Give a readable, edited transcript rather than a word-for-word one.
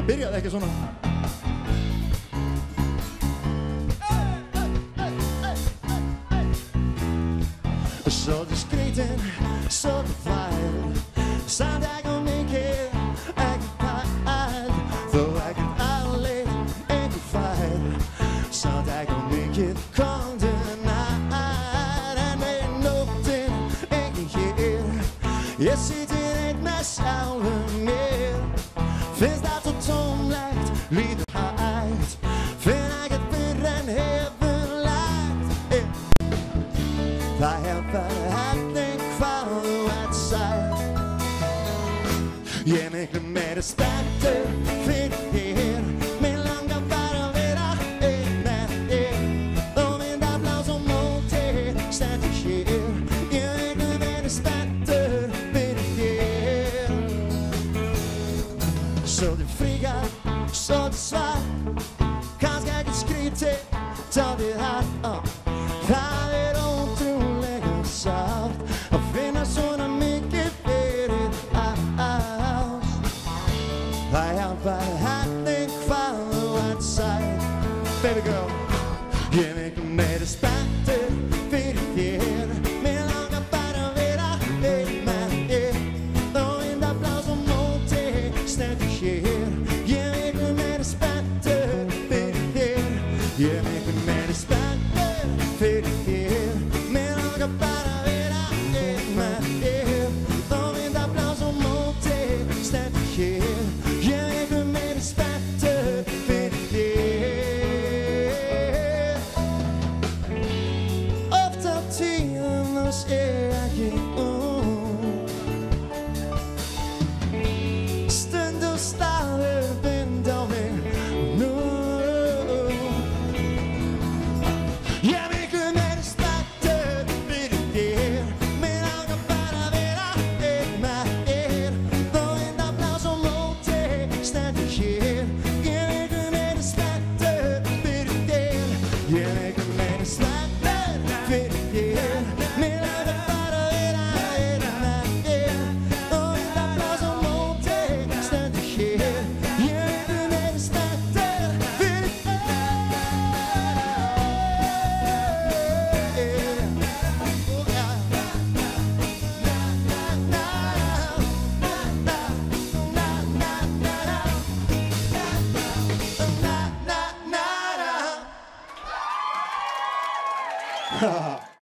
Það byrjaði ekki svona. Svolítið skrítinn, svolítið fæl, samt ekki mikið, ekki pæl, þó ekkert alveg, ekki fæl, samt ekki mikið, komdu nær, en með nóttin ekki hér, ég situr einn með sjálfum mér, finnst allt svo tómlegt, lífið hægt, finn ekkert fyrr en hefur lægt, það hjálpar helling hvað þú ert sæl. Ég miklu meira spenntur fyrir þér, mig langar bara að vera einn með þér, og mynd að blás og móti stendur hér. Ég miklu meira spenntur fyrir þér. Svolítið fríkar, svolítið svart, kannski ekki skrítið, dálítið hart.